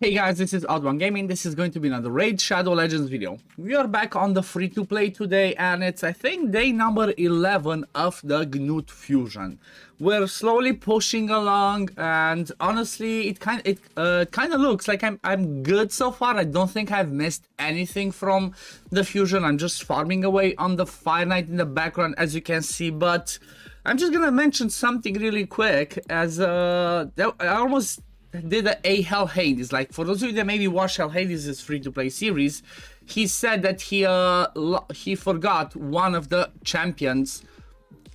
Hey guys, this is OddOneGaming. This is going to be another Raid Shadow Legends video. We are back on the free-to-play today, and it's, I think, day number 11 of the Gnut Fusion. We're slowly pushing along, and honestly, it kind of looks like I'm good so far. I don't think I've missed anything from the Fusion. I'm just farming away on the Fire Knight in the background, as you can see, but I'm just gonna mention something really quick, as I almost did a Hell Hades. Like, for those of you that maybe watch Hell Hades' free-to-play series, he said that he forgot one of the champions,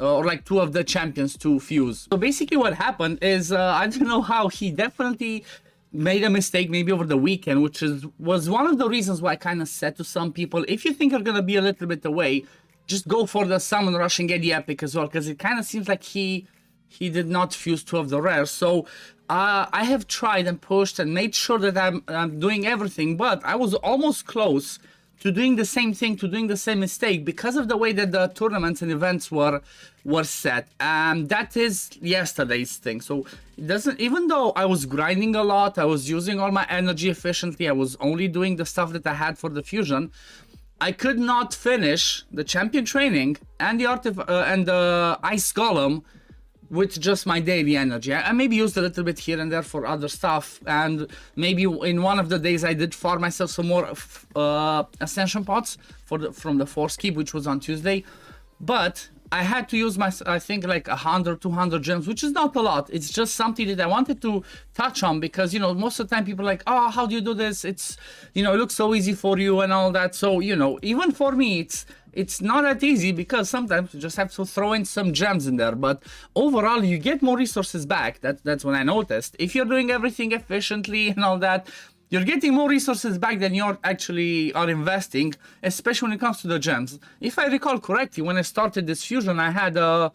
or like two of the champions to fuse. So basically what happened is, I don't know how, he definitely made a mistake maybe over the weekend, which was one of the reasons why I kind of said to some people, if you think you're gonna be a little bit away, just go for the summon rush and get the epic as well, because it kind of seems like he did not fuse two of the rares. So I have tried and pushed and made sure that I'm doing everything, but I was almost close to doing the same thing, to doing the same mistake, because of the way that the tournaments and events were set. And that is yesterday's thing. So it doesn't, even though I was grinding a lot, I was using all my energy efficiently, I was only doing the stuff that I had for the fusion, I could not finish the champion training and the ice golem with just my daily energy. I maybe used a little bit here and there for other stuff, and maybe in one of the days I did farm myself some more ascension pots from the force keep, which was on Tuesday, but I had to use I think like 100, 200 gems, which is not a lot. It's just something that I wanted to touch on, because, you know, most of the time people are like, oh, how do you do this? It's, you know, it looks so easy for you and all that. So, you know, even for me, it's not that easy, because sometimes you just have to throw in some gems in there. But overall, you get more resources back. That's when I noticed. If you're doing everything efficiently and all that, you're getting more resources back than you're actually are investing, especially when it comes to the gems. If I recall correctly, when I started this fusion, I had I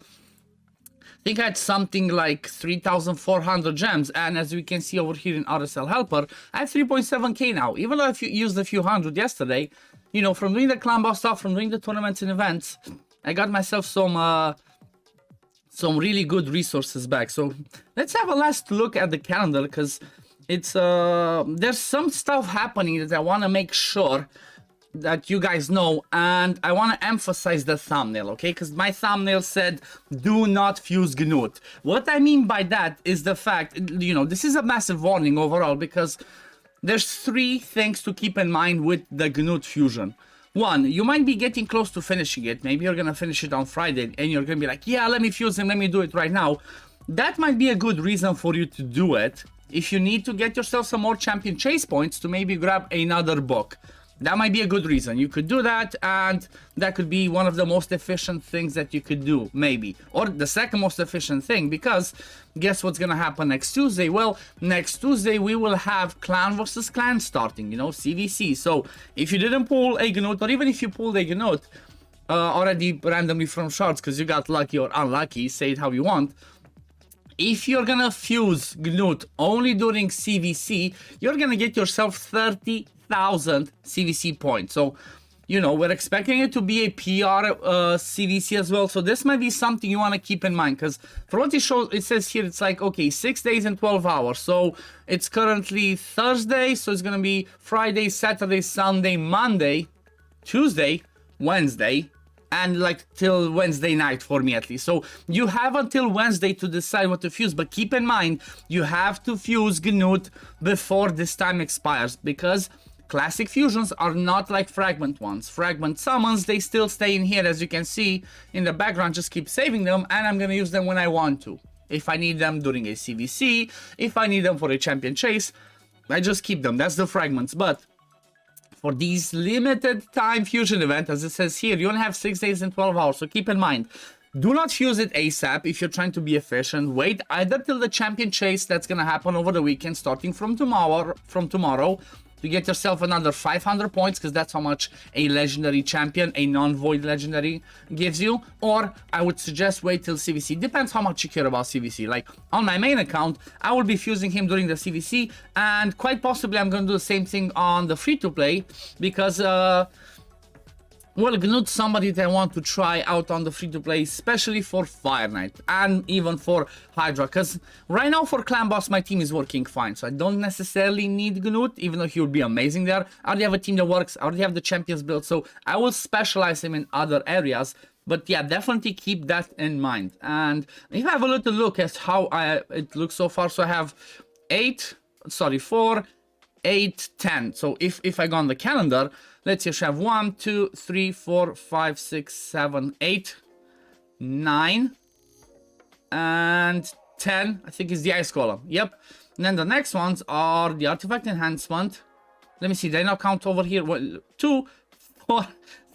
think I had something like 3,400 gems, and as we can see over here in RSL Helper, I have 3.7k now. Even though I used a few hundred yesterday, you know, from doing the clan boss stuff, from doing the tournaments and events, I got myself some really good resources back. So let's have a last look at the calendar, because it's there's some stuff happening that I want to make sure that you guys know, and I want to emphasize the thumbnail, okay? Because my thumbnail said, do not fuse Gnut. What I mean by that is the fact, you know, this is a massive warning overall, because there's three things to keep in mind with the Gnut fusion. One, you might be getting close to finishing it. Maybe you're gonna finish it on Friday, and you're gonna be like, yeah, let me fuse him, let me do it right now. That might be a good reason for you to do it, if you need to get yourself some more champion chase points to maybe grab another book. That might be a good reason. You could do that, and that could be one of the most efficient things that you could do, maybe. Or the second most efficient thing, because guess what's gonna happen next Tuesday? Well, next Tuesday we will have clan versus clan starting, you know, CVC. So if you didn't pull a Gnut, or even if you pulled a Gnut already randomly from shards because you got lucky or unlucky, say it how you want, if you're gonna fuse Gnut only during CVC, you're gonna get yourself 30,000 CVC points. So, you know, we're expecting it to be a PR CVC as well. So this might be something you want to keep in mind, because for what it says here, it's like, okay, 6 days and 12 hours. So it's currently Thursday, so it's gonna be Friday, Saturday, Sunday, Monday, Tuesday, Wednesday, and like till Wednesday night for me at least. So you have until Wednesday to decide what to fuse, but keep in mind, you have to fuse Gnut before this time expires, because classic fusions are not like fragment ones. Fragment summons, they still stay in here, as you can see in the background. Just keep saving them, and I'm gonna use them when I want to. If I need them during a CVC, if I need them for a champion chase, I just keep them. That's the fragments. But for these limited time fusion event, as it says here, you only have 6 days and 12 hours. So keep in mind, do not fuse it ASAP if you're trying to be efficient. Wait either till the champion chase that's gonna happen over the weekend, starting from tomorrow, to get yourself another 500 points, because that's how much a legendary champion, a non-void legendary, gives you. Or I would suggest wait till CVC. Depends how much you care about CVC. Like on my main account, I will be fusing him during the CVC, and quite possibly I'm going to do the same thing on the free-to-play, because well, Gnut, somebody that I want to try out on the free-to-play, especially for Fire Knight and even for Hydra, because right now for Clan Boss, my team is working fine, so I don't necessarily need Gnut, even though he would be amazing there. I already have a team that works, I already have the champions built, so I will specialize him in other areas. But yeah, definitely keep that in mind. And if I have a little look at how it looks so far, so I have 4, 8, 10. So if I go on the calendar, let's see, I have 1, 2, 3, 4, 5, 6, 7, 8, 9, and 10. I think is the ice column. Yep. And then the next ones are the artifact enhancement. Let me see, they now count over here. 2, 4,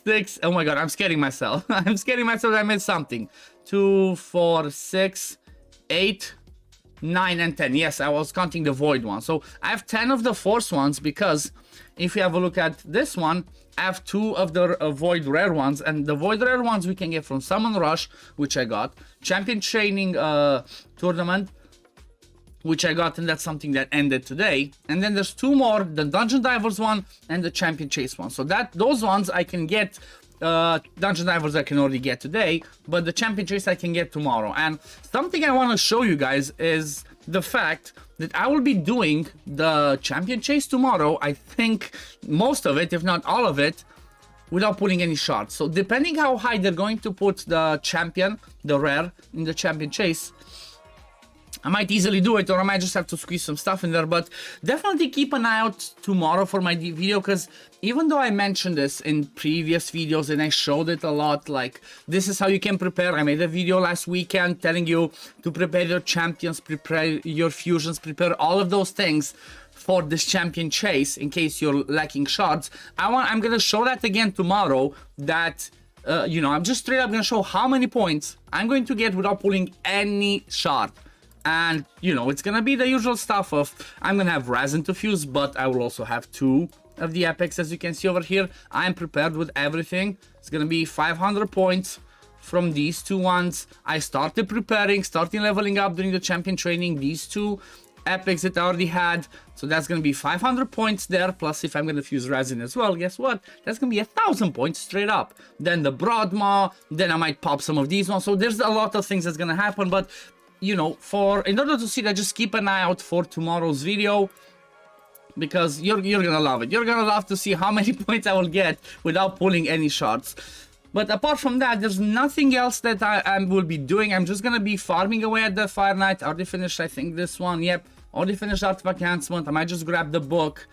6. Oh my god, I'm scaring myself. I'm scaring myself that I missed something. 2, 4, 6, 8, 9, and 10. Yes, I was counting the void one. So I have 10 of the force ones because if you have a look at this one, I have 2 of the void rare ones, and the void rare ones we can get from Summon Rush, which I got, Champion Training Tournament, which I got, and that's something that ended today. And then there's 2 more, the Dungeon Divers one and the Champion Chase one. So those ones I can get. Dungeon Divers I can already get today, but the Champion Chase I can get tomorrow. And something I want to show you guys is the fact that I will be doing the Champion Chase tomorrow. I think most of it, if not all of it, without putting any shards. So depending how high they're going to put the champion, the rare, in the Champion Chase, I might easily do it, or I might just have to squeeze some stuff in there. But definitely keep an eye out tomorrow for my video, because even though I mentioned this in previous videos and I showed it a lot, like this is how you can prepare. I made a video last weekend telling you to prepare your champions, prepare your fusions, prepare all of those things for this Champion Chase in case you're lacking shards. I'm gonna show that again tomorrow. That you know, I'm just straight up gonna show how many points I'm going to get without pulling any shard. And, you know, it's gonna be the usual stuff of, I'm gonna have resin to fuse, but I will also have 2 of the epics, as you can see over here. I am prepared with everything. It's gonna be 500 points from these 2 ones. I started preparing, starting leveling up during the champion training, these 2 epics that I already had. So that's gonna be 500 points there, plus if I'm gonna fuse resin as well, guess what? That's gonna be 1,000 points straight up. Then the Broadmaw, then I might pop some of these ones. So there's a lot of things that's gonna happen, but you know, in order to see that, just keep an eye out for tomorrow's video, because you're gonna love it. You're gonna love to see how many points I will get without pulling any shards. But apart from that, there's nothing else that I will be doing. I'm just gonna be farming away at the Fire Knight. I already finished, I think, this one. Yep, already finished Artifact Enhancement. I might just grab the book.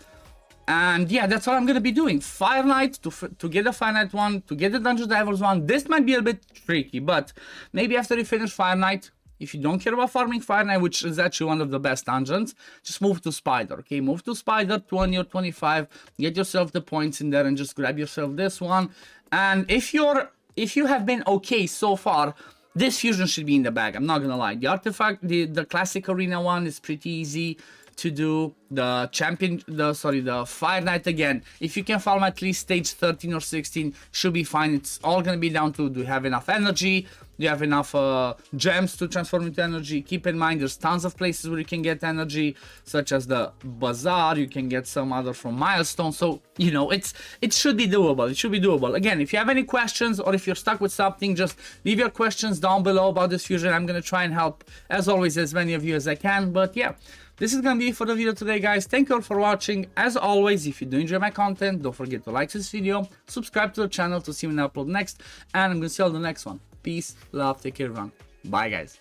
And yeah, that's what I'm gonna be doing. Fire Knight to get the Fire Knight one, to get the Dungeon Divers one. This might be a bit tricky, but maybe after you finish Fire Knight, if you don't care about farming Fire Knight, which is actually one of the best dungeons, just move to Spider, okay? Move to Spider, 20 or 25, get yourself the points in there and just grab yourself this one. And if you have been okay so far, this fusion should be in the bag, I'm not gonna lie. The artifact, the classic arena one is pretty easy to do. The Fire Knight, again, if you can farm at least stage 13 or 16, should be fine. It's all gonna be down to, do you have enough energy, do you have enough gems to transform into energy. Keep in mind there's tons of places where you can get energy, such as the bazaar. You can get some other from Milestone. So you know, it should be doable. It should be doable. Again, if you have any questions or if you're stuck with something, just leave your questions down below about this fusion. I'm gonna try and help, as always, as many of you as I can. But yeah, this is gonna be it for the video today, guys. Thank you all for watching. As always, if you do enjoy my content, don't forget to like this video, subscribe to the channel to see when I upload next, and I'm gonna see you on the next one. Peace, love, take care, everyone. Bye, guys.